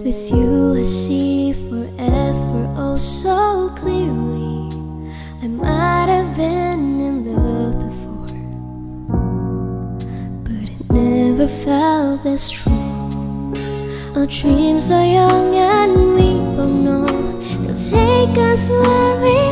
With you I see forever oh so clearly. I might have been in love before, but it never felt this strong. Our dreams are young and we both know they'll take us where we